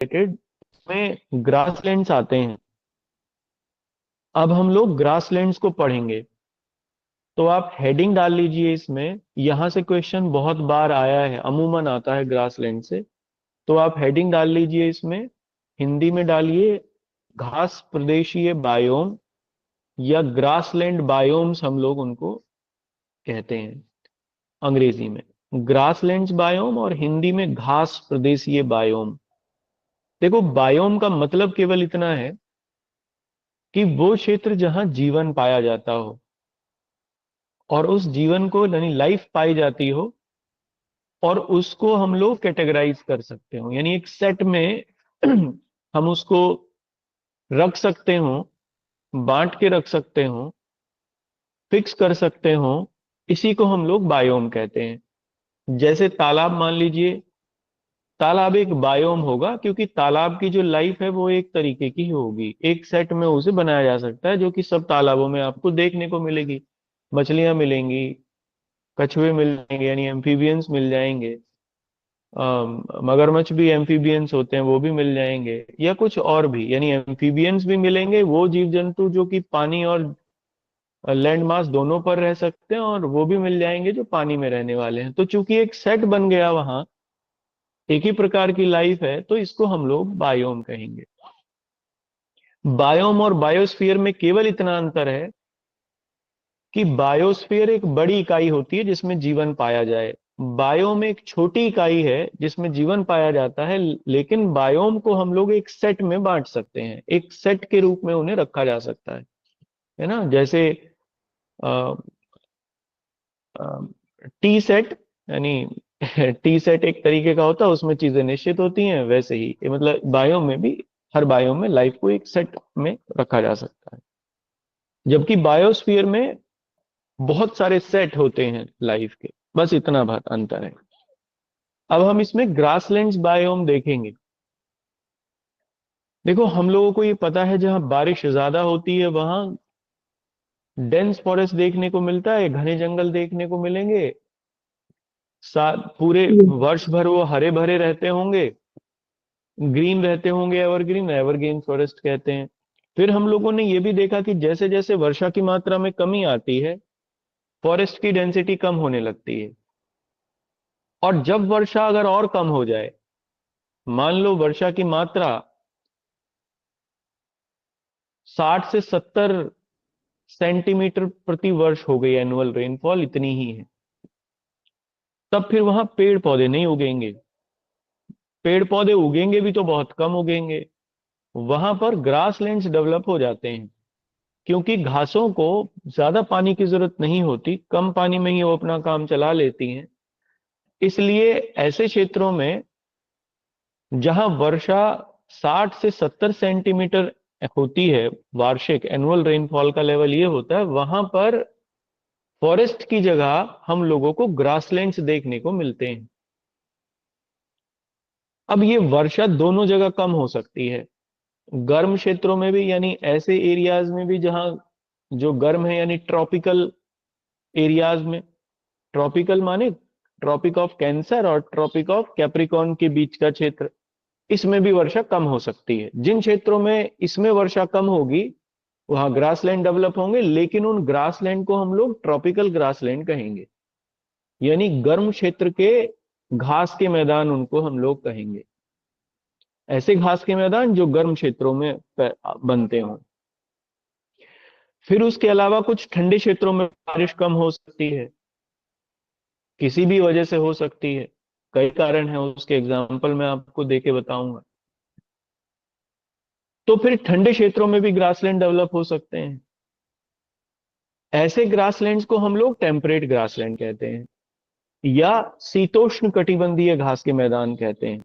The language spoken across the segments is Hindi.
रिलेटेड में ग्रासलैंड्स आते हैं। अब हम लोग ग्रासलैंड्स को पढ़ेंगे। तो आप हेडिंग डाल लीजिए इसमें, यहां से क्वेश्चन बहुत बार आया है, अमूमन आता है ग्रासलैंड से। तो आप हेडिंग डाल लीजिए इसमें, हिंदी में डालिए घास प्रदेशीय बायोम, या ग्रासलैंड बायोम्स हम लोग उनको कहते हैं अंग्रेजी में। ग्रासलैंड्स बायोम और हिंदी में घास प्रदेशीय बायोम। देखो, बायोम का मतलब केवल इतना है कि वो क्षेत्र जहां जीवन पाया जाता हो, और उस जीवन को यानी लाइफ पाई जाती हो, और उसको हम लोग कैटेगराइज कर सकते हो, यानी एक सेट में हम उसको रख सकते हो, बांट के रख सकते हो, फिक्स कर सकते हो। इसी को हम लोग बायोम कहते हैं। जैसे तालाब मान लीजिए, तालाब एक बायोम होगा, क्योंकि तालाब की जो लाइफ है वो एक तरीके की होगी, एक सेट में उसे बनाया जा सकता है, जो कि सब तालाबों में आपको देखने को मिलेगी। मछलियां मिलेंगी, कछुए मिल जाएंगे यानी एम्फीबियंस मिल जाएंगे, मगरमच्छ भी एम्फीबियंस होते हैं वो भी मिल जाएंगे, या कुछ और भी, यानी एम्फीबियंस भी मिलेंगे, वो जीव जंतु जो कि पानी और लैंड मास दोनों पर रह सकते हैं, और वो भी मिल जाएंगे जो पानी में रहने वाले हैं। तो चूंकि एक सेट बन गया वहां, एक ही प्रकार की लाइफ है, तो इसको हम लोग बायोम कहेंगे। बायोम और बायोस्फीयर में केवल इतना अंतर है कि बायोस्फीयर एक बड़ी इकाई होती है जिसमें जीवन पाया जाए, बायोम एक छोटी इकाई है जिसमें जीवन पाया जाता है। लेकिन बायोम को हम लोग एक सेट में बांट सकते हैं, एक सेट के रूप में उन्हें रखा जा सकता है ना। जैसे टी सेट, यानी टी सेट एक तरीके का होता है, उसमें चीजें निश्चित होती हैं, वैसे ही ये मतलब बायोम में भी, हर बायोम में लाइफ को एक सेट में रखा जा सकता है, जबकि बायोस्फीयर में बहुत सारे सेट होते हैं लाइफ के। बस इतना बात अंतर है। अब हम इसमें ग्रासलैंड्स बायोम देखेंगे। देखो, हम लोगों को ये पता है जहां बारिश ज्यादा होती है वहां डेंस फॉरेस्ट देखने को मिलता है, घने जंगल देखने को मिलेंगे। पूरे वर्ष भर वो हरे भरे रहते होंगे, ग्रीन रहते होंगे, एवरग्रीन, एवरग्रीन फॉरेस्ट कहते हैं। फिर हम लोगों ने ये भी देखा कि जैसे जैसे वर्षा की मात्रा में कमी आती है, फॉरेस्ट की डेंसिटी कम होने लगती है। और जब वर्षा अगर और कम हो जाए, मान लो वर्षा की मात्रा 60 से 70 सेंटीमीटर प्रति वर्ष हो गई, एनुअल रेनफॉल इतनी ही है, तब फिर वहां पेड़ पौधे नहीं उगेंगे। पेड़ पौधे उगेंगे भी तो बहुत कम उगेंगे। वहां पर ग्रासलैंड्स डेवलप हो जाते हैं, क्योंकि घासों को ज्यादा पानी की जरूरत नहीं होती, कम पानी में ही वो अपना काम चला लेती हैं। इसलिए ऐसे क्षेत्रों में जहां वर्षा 60 से 70 सेंटीमीटर होती है, वार्षिक एनुअल रेनफॉल का लेवल ये होता है, वहां पर फॉरेस्ट की जगह हम लोगों को ग्रासलैंड्स देखने को मिलते हैं। अब ये वर्षा दोनों जगह कम हो सकती है, गर्म क्षेत्रों में भी, यानी ऐसे एरियाज में भी जहां जो गर्म है, यानी ट्रॉपिकल एरियाज में। ट्रॉपिकल माने ट्रॉपिक ऑफ कैंसर और ट्रॉपिक ऑफ कैप्रिकॉर्न के बीच का क्षेत्र, इसमें भी वर्षा कम हो सकती है। जिन क्षेत्रों में इसमें वर्षा कम होगी वहां ग्रासलैंड डेवलप होंगे, लेकिन उन ग्रासलैंड को हम लोग ट्रॉपिकल ग्रासलैंड कहेंगे, यानी गर्म क्षेत्र के घास के मैदान उनको हम लोग कहेंगे, ऐसे घास के मैदान जो गर्म क्षेत्रों में बनते हों। फिर उसके अलावा कुछ ठंडे क्षेत्रों में बारिश कम हो सकती है, किसी भी वजह से हो सकती है, कई कारण है, उसके एग्जाम्पल मैं आपको देके बताऊंगा। तो फिर ठंडे क्षेत्रों में भी ग्रासलैंड डेवलप हो सकते हैं। ऐसे ग्रासलैंड्स को हम लोग टेम्परेट ग्रासलैंड कहते हैं, या शीतोष्ण कटिबंधीय घास के मैदान कहते हैं।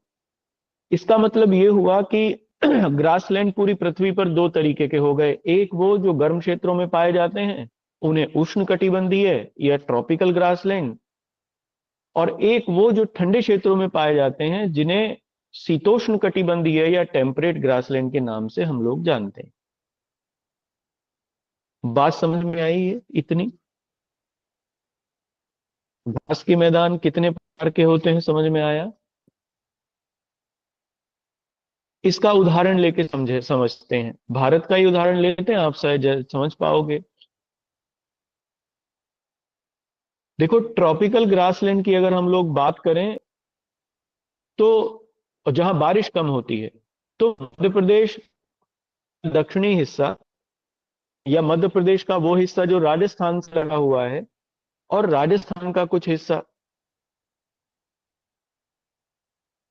इसका मतलब ये हुआ कि ग्रासलैंड पूरी पृथ्वी पर दो तरीके के हो गए, एक वो जो गर्म क्षेत्रों में पाए जाते हैं, उन्हें उष्ण कटिबंधीय या ट्रॉपिकल ग्रासलैंड, और एक वो जो ठंडे क्षेत्रों में पाए जाते हैं जिन्हें शीतोष्ण कटिबंधीय या टेम्परेट ग्रासलैंड के नाम से हम लोग जानते हैं। बात समझ में आई है इतनी? घास के मैदान कितने प्रकार के होते हैं, समझ में आया? इसका उदाहरण लेके समझते हैं। भारत का ही उदाहरण लेते हैं, आप शायद समझ पाओगे। देखो, ट्रॉपिकल ग्रासलैंड की अगर हम लोग बात करें तो जहां बारिश कम होती है, तो मध्य प्रदेश दक्षिणी हिस्सा, या मध्य प्रदेश का वो हिस्सा जो राजस्थान से लगा हुआ है, और राजस्थान का कुछ हिस्सा,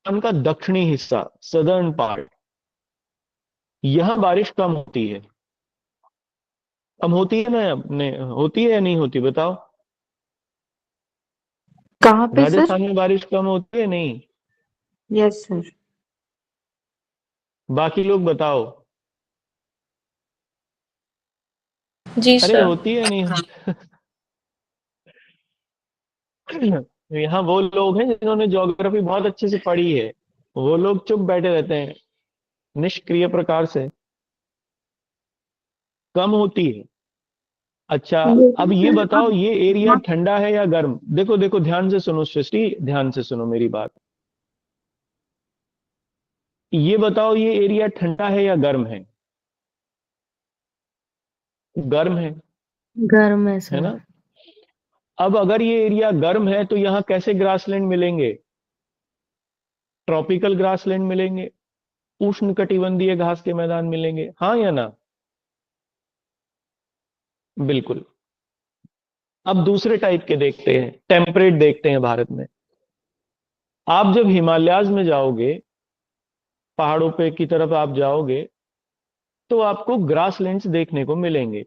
उनका दक्षिणी हिस्सा, सदर्न पार्ट, यहां बारिश कम होती है। कम होती है ना, अपने होती है या नहीं होती, बताओ। कहाँ पे सर? राजस्थान में बारिश कम होती है, नहीं? Yes sir. बाकी लोग बताओ। जी अरे सर। होती है, नहीं होती? यहाँ वो लोग हैं जिन्होंने ज्योग्राफी बहुत अच्छे से पढ़ी है, वो लोग चुप बैठे रहते हैं निष्क्रिय प्रकार से। कम होती है। अच्छा, अब लेकिन ये सर बताओ, अब ये एरिया ठंडा है या गर्म? देखो देखो, ध्यान से सुनो सृष्टि, ध्यान से सुनो मेरी बात। ये बताओ, ये एरिया ठंडा है या गर्म है? गर्म गर्म है है सर। ना? अब अगर ये एरिया गर्म है तो यहाँ कैसे ग्रासलैंड मिलेंगे? ट्रॉपिकल ग्रासलैंड मिलेंगे, उष्णकटिबंधीय घास के मैदान मिलेंगे, हाँ या ना? बिल्कुल। अब दूसरे टाइप के देखते हैं, टेम्परेट देखते हैं भारत में। आप जब हिमालयाज में जाओगे, पहाड़ों पे की तरफ आप जाओगे, तो आपको ग्रासलैंड्स देखने को मिलेंगे।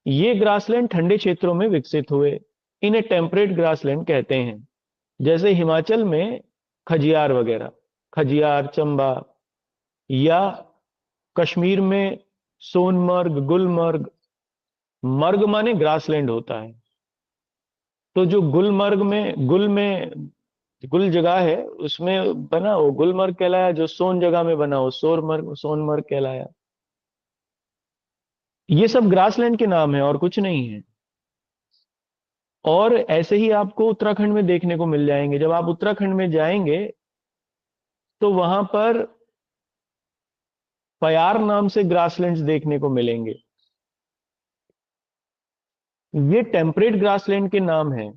ये ग्रासलैंड ठंडे क्षेत्रों में विकसित हुए, इन्हें टेम्परेट ग्रासलैंड कहते हैं। जैसे हिमाचल में खजियार वगैरह, खजियार, चंबा, या कश्मीर में सोनमर्ग, गुलमर्ग। मर्ग माने ग्रासलैंड होता है। तो जो गुलमर्ग में, गुल जगह है, उसमें बना वो गुलमर्ग कहलाया, जो सोन जगह में बना वो सोनमर्ग कहलाया। ये सब ग्रासलैंड के नाम है और कुछ नहीं है। और ऐसे ही आपको उत्तराखंड में देखने को मिल जाएंगे। जब आप उत्तराखंड में जाएंगे तो वहां पर पयार नाम से ग्रासलैंड्स देखने को मिलेंगे। ये टेम्परेट ग्रासलैंड के नाम है।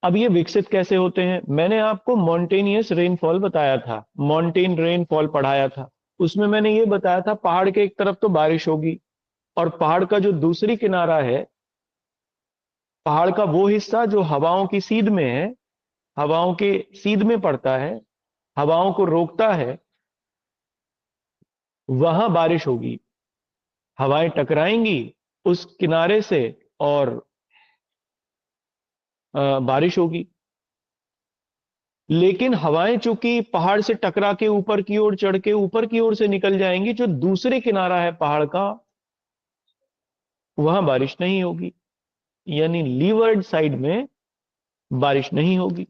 अब ये विकसित कैसे होते हैं? मैंने आपको मॉन्टेनियस रेनफॉल बताया था, मॉन्टेन रेनफॉल पढ़ाया था। उसमें मैंने ये बताया था, पहाड़ के एक तरफ तो बारिश होगी, और पहाड़ का जो दूसरी किनारा है, पहाड़ का वो हिस्सा जो हवाओं की सीध में है, हवाओं के सीध में पड़ता है, हवाओं को रोकता है, वहां बारिश होगी। हवाएं टकराएंगी उस किनारे से, और बारिश होगी। लेकिन हवाएं चूंकि पहाड़ से टकरा के ऊपर की ओर चढ़ के ऊपर की ओर से निकल जाएंगी, जो दूसरे किनारा है पहाड़ का, वहां बारिश नहीं होगी। यानी लीवर्ड साइड में बारिश नहीं होगी।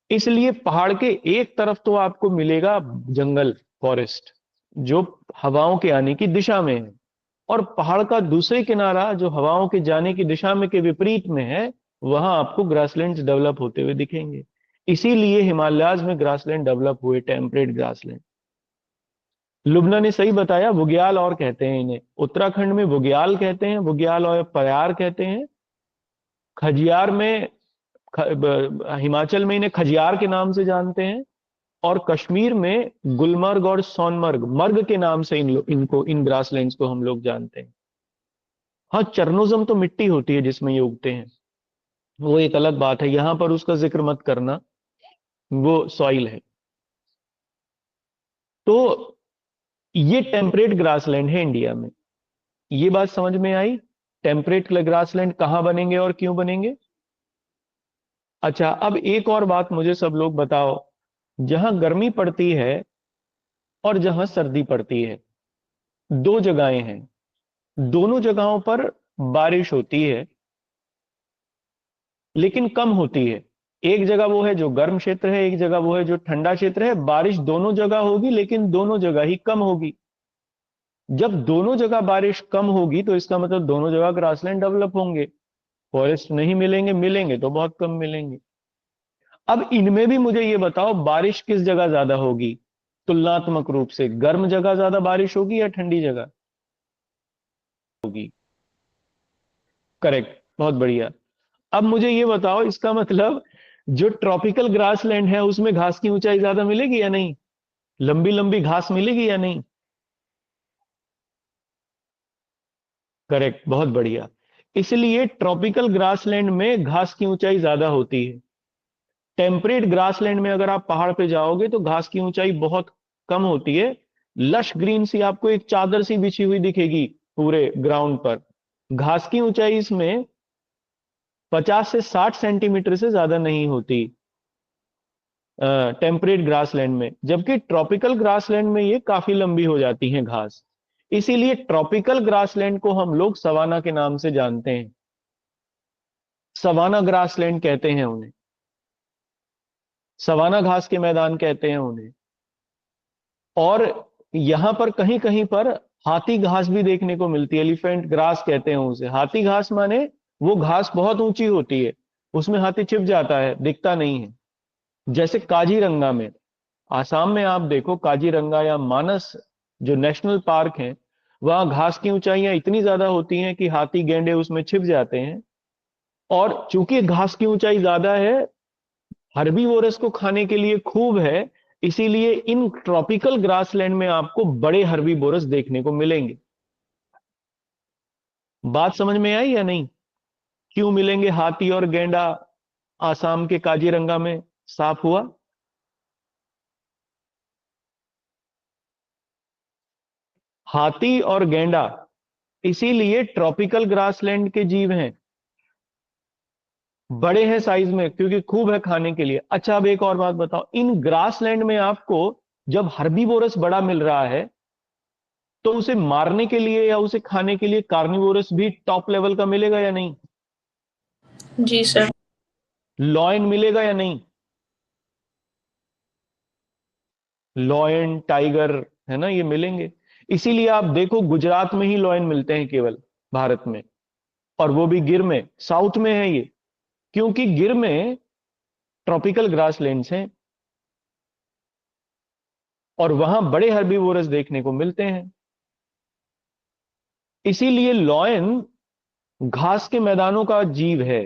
इसलिए पहाड़ के एक तरफ तो आपको मिलेगा जंगल, फॉरेस्ट, जो हवाओं के आने की दिशा में है, और पहाड़ का दूसरे किनारा जो हवाओं के जाने की दिशा में के विपरीत में है, वहां आपको ग्रासलैंड डेवलप होते हुए दिखेंगे। इसीलिए हिमालयाज में ग्रासलैंड डेवलप हुए, टेम्परेट ग्रासलैंड। लुबना ने सही बताया, बुग्याल और कहते हैं इन्हें। उत्तराखंड में बुग्याल कहते हैं, बुग्याल और पयार कहते हैं। खजियार में, हिमाचल में इन्हें खजियार के नाम से जानते हैं। और कश्मीर में गुलमर्ग और सोनमर्ग, मर्ग के नाम से इन ग्रासलैंड्स को हम लोग जानते हैं। हाँ, चरनोजम तो मिट्टी होती है जिसमें ये उगते हैं, वो एक अलग बात है, यहां पर उसका जिक्र मत करना, वो सॉइल है। तो ये टेम्परेट ग्रासलैंड है इंडिया में। ये बात समझ में आई? टेम्परेट ग्रासलैंड कहां बनेंगे और क्यों बनेंगे? अच्छा, अब एक और बात मुझे सब लोग बताओ। जहां गर्मी पड़ती है और जहां सर्दी पड़ती है, दो जगहें हैं। दोनों जगहों पर बारिश होती है, लेकिन कम होती है। एक जगह वो है जो गर्म क्षेत्र है, एक जगह वो है जो ठंडा क्षेत्र है। बारिश दोनों जगह होगी, लेकिन दोनों जगह ही कम होगी। जब दोनों जगह बारिश कम होगी तो इसका मतलब दोनों जगह ग्रासलैंड डेवलप होंगे। फॉरेस्ट नहीं मिलेंगे, मिलेंगे तो बहुत कम मिलेंगे। अब इनमें भी मुझे ये बताओ, बारिश किस जगह ज्यादा होगी तुलनात्मक रूप से? गर्म जगह ज्यादा बारिश होगी या ठंडी जगह होगी? करेक्ट, बहुत बढ़िया। अब मुझे ये बताओ, इसका मतलब जो ट्रॉपिकल ग्रास लैंड है उसमें घास की ऊंचाई ज्यादा मिलेगी या नहीं? लंबी लंबी घास मिलेगी या नहीं? करेक्ट, बहुत बढ़िया। इसलिए ट्रॉपिकल ग्रासलैंड में घास की ऊंचाई ज्यादा होती है। टेम्परेट ग्रासलैंड में अगर आप पहाड़ पे जाओगे तो घास की ऊंचाई बहुत कम होती है। लश ग्रीन सी आपको एक चादर सी बिछी हुई दिखेगी पूरे ग्राउंड पर। घास की ऊंचाई इसमें 50 से 60 सेंटीमीटर से ज्यादा नहीं होती टेम्परेट ग्रासलैंड में, जबकि ट्रॉपिकल ग्रासलैंड में ये काफी लंबी हो जाती है घास। इसीलिए ट्रॉपिकल ग्रासलैंड को हम लोग सवाना के नाम से जानते हैं। सवाना ग्रासलैंड कहते हैं उन्हें, सवाना घास के मैदान कहते हैं उन्हें। और यहां पर कहीं कहीं पर हाथी घास भी देखने को मिलती है, एलिफेंट ग्रास कहते हैं उसे। हाथी घास माने वो घास बहुत ऊंची होती है, उसमें हाथी छिप जाता है, दिखता नहीं है। जैसे काजीरंगा में, आसाम में आप देखो काजीरंगा या मानस जो नेशनल पार्क है, वहां घास की ऊंचाइयां इतनी ज्यादा होती हैं कि हाथी गैंडे उसमें छिप जाते हैं। और चूंकि घास की ऊंचाई ज्यादा है, हर्बीवोरस को खाने के लिए खूब है, इसीलिए इन ट्रॉपिकल ग्रासलैंड में आपको बड़े हर्बीवोरस देखने को मिलेंगे। बात समझ में आई या नहीं? क्यों मिलेंगे हाथी और गैंडा आसाम के काजीरंगा में? साफ हुआ? हाथी और गैंडा इसीलिए ट्रॉपिकल ग्रासलैंड के जीव हैं, बड़े हैं साइज में क्योंकि खूब है खाने के लिए। अच्छा, अब एक और बात बताओ, इन ग्रासलैंड में आपको जब हर्बीवोरस बड़ा मिल रहा है, तो उसे मारने के लिए या उसे खाने के लिए कार्निवोरस भी टॉप लेवल का मिलेगा या नहीं? जी सर। लॉयन मिलेगा या नहीं? लॉयन, टाइगर, है ना, ये मिलेंगे। इसीलिए आप देखो गुजरात में ही लॉयन मिलते हैं केवल भारत में, और वो भी गिर में, साउथ में है ये, क्योंकि गिर में ट्रॉपिकल ग्रासलैंड्स हैं और वहां बड़े हर्बीवोरस देखने को मिलते हैं। इसीलिए लॉयन घास के मैदानों का जीव है,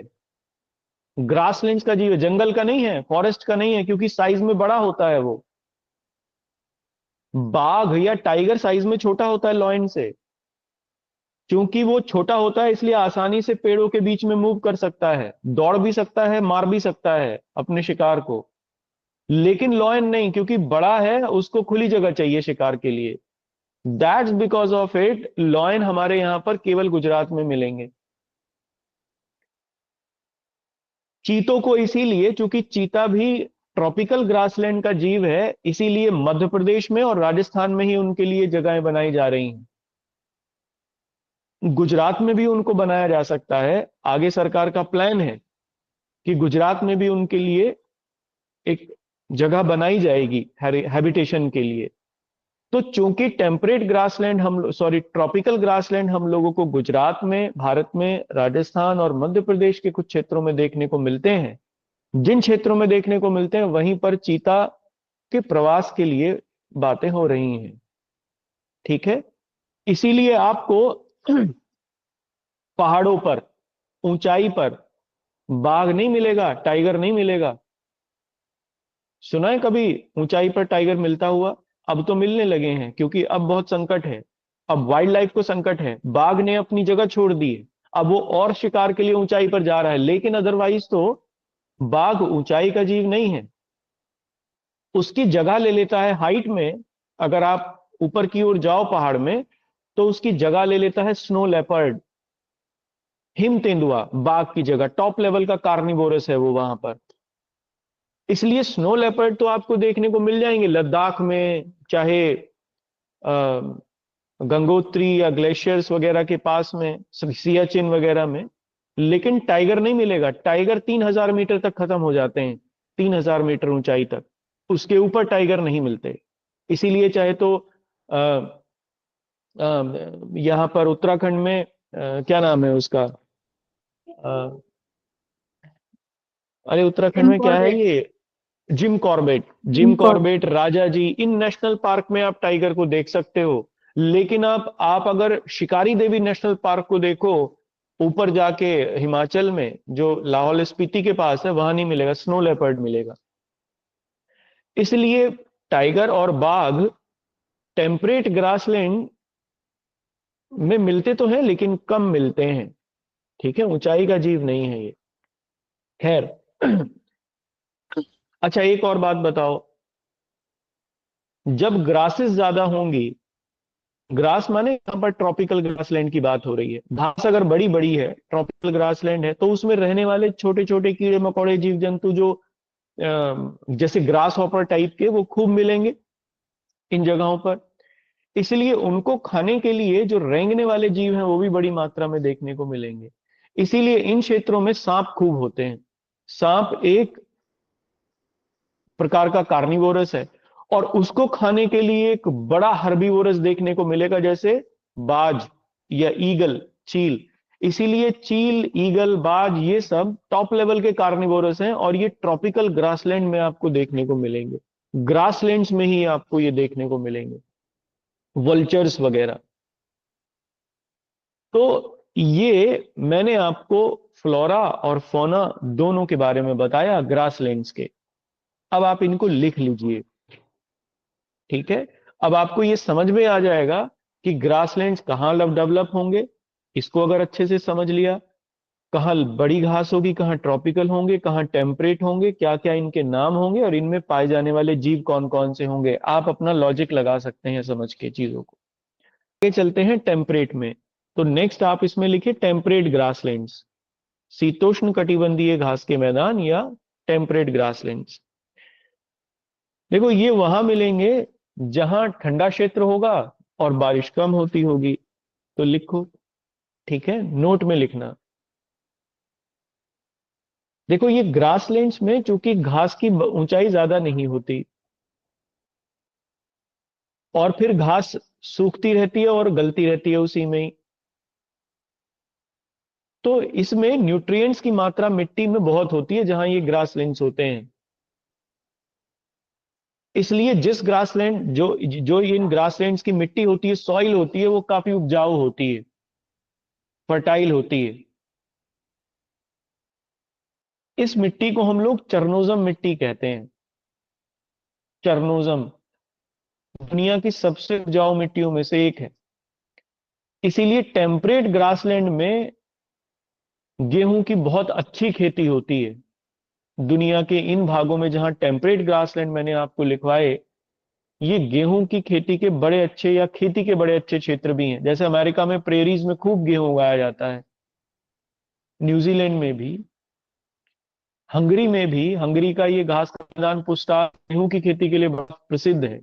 ग्रासलैंड्स का जीव है, जंगल का नहीं है, फॉरेस्ट का नहीं है, क्योंकि साइज में बड़ा होता है वो। बाघ या टाइगर साइज में छोटा होता है लॉयन से। क्योंकि वो छोटा होता है इसलिए आसानी से पेड़ों के बीच में मूव कर सकता है, दौड़ भी सकता है, मार भी सकता है अपने शिकार को। लेकिन लॉयन नहीं, क्योंकि बड़ा है, उसको खुली जगह चाहिए शिकार के लिए। That's because of it lion हमारे यहां पर केवल गुजरात में मिलेंगे। चीतों को इसीलिए, चूंकि चीता भी ट्रॉपिकल ग्रासलैंड का जीव है, इसीलिए मध्य प्रदेश में और राजस्थान में ही उनके लिए जगहें बनाई जा रही हैं। गुजरात में भी उनको बनाया जा सकता है, आगे सरकार का प्लान है कि गुजरात में भी उनके लिए एक जगह बनाई जाएगी हैबिटेशन के लिए। तो चूंकि टेम्परेट ग्रासलैंड हम सॉरी ट्रॉपिकल ग्रासलैंड हम लोगों को गुजरात में, भारत में, राजस्थान और मध्य प्रदेश के कुछ क्षेत्रों में देखने को मिलते हैं, जिन क्षेत्रों में देखने को मिलते हैं वहीं पर चीता के प्रवास के लिए बातें हो रही हैं। ठीक है, इसीलिए आपको पहाड़ों पर, ऊंचाई पर बाघ नहीं मिलेगा, टाइगर नहीं मिलेगा। सुना है कभी ऊंचाई पर टाइगर मिलता हुआ? अब तो मिलने लगे हैं, क्योंकि अब बहुत संकट है, अब वाइल्ड लाइफ को संकट है, बाघ ने अपनी जगह छोड़ दी है। अब वो और शिकार के लिए ऊंचाई पर जा रहा है, लेकिन अदरवाइज तो बाघ ऊंचाई का जीव नहीं है। उसकी जगह ले लेता है हाइट में। अगर आप ऊपर की ओर जाओ पहाड़ में, तो उसकी जगह ले लेता है स्नो लेपर्ड, हिम तेंदुआ, बाघ की जगह। टॉप लेवल का कार्निवोरस है वो वहां पर। इसलिए स्नो लेपर्ड तो आपको देखने को मिल जाएंगे लद्दाख में, चाहे गंगोत्री या ग्लेशियर्स वगैरह के पास में, सियाचिन वगैरह में। लेकिन टाइगर नहीं मिलेगा। टाइगर 3,000 मीटर तक खत्म हो जाते हैं, 3,000 मीटर ऊंचाई तक, उसके ऊपर टाइगर नहीं मिलते। इसीलिए चाहे तो यहाँ पर उत्तराखंड में क्या नाम है उसका, अरे उत्तराखंड जिम में क्या है कॉर्बेट। ये, Jim Corbett. Jim Jim Corbett. Corbett, Raja ji, इन नेशनल पार्क में आप टाइगर को देख सकते हो। लेकिन आप अगर शिकारी देवी नेशनल पार्क को देखो, ऊपर जाके हिमाचल में जो लाहौल स्पीति के पास है, वहां नहीं मिलेगा, स्नो लेपर्ड मिलेगा। इसलिए टाइगर और बाघ टेम्परेट ग्रासलैंड में मिलते तो हैं, लेकिन कम मिलते हैं। ठीक है, ऊंचाई का जीव नहीं है ये। खैर। अच्छा, एक और बात बताओ। जब ग्रासेस ज्यादा होंगी, ग्रास माने यहां पर ट्रॉपिकल ग्रासलैंड की बात हो रही है, घास अगर बड़ी बड़ी है, ट्रॉपिकल ग्रासलैंड है, तो उसमें रहने वाले छोटे छोटे कीड़े मकोड़े जीव जंतु जो जैसे ग्रास हॉपर टाइप के, वो खूब मिलेंगे इन जगहों पर। इसलिए उनको खाने के लिए जो रेंगने वाले जीव हैं, वो भी बड़ी मात्रा में देखने को मिलेंगे। इसीलिए इन क्षेत्रों में सांप खूब होते हैं। सांप एक प्रकार का कार्निवोरस है, और उसको खाने के लिए एक बड़ा हर्बीवोरस देखने को मिलेगा, जैसे बाज या ईगल, चील। इसीलिए चील, ईगल, बाज, ये सब टॉप लेवल के कार्निवोरस हैं, और ये ट्रॉपिकल ग्रासलैंड में आपको देखने को मिलेंगे। ग्रासलैंड्स में ही आपको ये देखने को मिलेंगे, वल्चर्स वगैरह। तो ये मैंने आपको फ्लोरा और फौना दोनों के बारे में बताया ग्रासलैंड्स के। अब आप इनको लिख लीजिए। ठीक है। अब आपको ये समझ में आ जाएगा कि ग्रासलैंड्स कहाँ डेवलप होंगे। इसको अगर अच्छे से समझ लिया, कहाँ बड़ी घास होगी, कहाँ ट्रॉपिकल होंगे, कहाँ टेम्परेट होंगे, क्या क्या इनके नाम होंगे, और इनमें पाए जाने वाले जीव कौन कौन से होंगे, आप अपना लॉजिक लगा सकते हैं समझ के चीजों को। आगे चलते हैं टेम्परेट में। तो नेक्स्ट आप इसमें लिखिए टेम्परेट ग्रासलैंड्स, शीतोष्ण कटिबंधीय घास के मैदान या टेम्परेट ग्रासलैंड्स। देखो, ये वहां मिलेंगे जहां ठंडा क्षेत्र होगा और बारिश कम होती होगी। तो लिखो। ठीक है, नोट में लिखना। देखो, ये ग्रासलैंड्स में चूंकि घास की ऊंचाई ज्यादा नहीं होती, और फिर घास सूखती रहती है और गलती रहती है उसी में ही, तो इसमें न्यूट्रिएंट्स की मात्रा मिट्टी में बहुत होती है जहां ये ग्रासलैंड्स होते हैं। इसलिए जिस ग्रासलैंड जो जो इन ग्रासलैंड्स की मिट्टी होती है, सॉइल होती है, वो काफी उपजाऊ होती है, फर्टाइल होती है। इस मिट्टी को हम लोग चरनोजम मिट्टी कहते हैं। चरनोजम दुनिया की सबसे उपजाऊ मिट्टियों में से एक है। इसीलिए टेम्परेट ग्रासलैंड में गेहूं की बहुत अच्छी खेती होती है। दुनिया के इन भागों में जहां टेम्परेट ग्रासलैंड मैंने आपको लिखवाए, ये गेहूं की खेती के बड़े अच्छे, या खेती के बड़े अच्छे क्षेत्र भी हैं। जैसे अमेरिका में प्रेरीज में खूब गेहूं उगाया जाता है, न्यूजीलैंड में भी, हंगरी में भी। हंगरी का ये घास का मैदान पुस्ता गेहूं की खेती के लिए बहुत प्रसिद्ध है।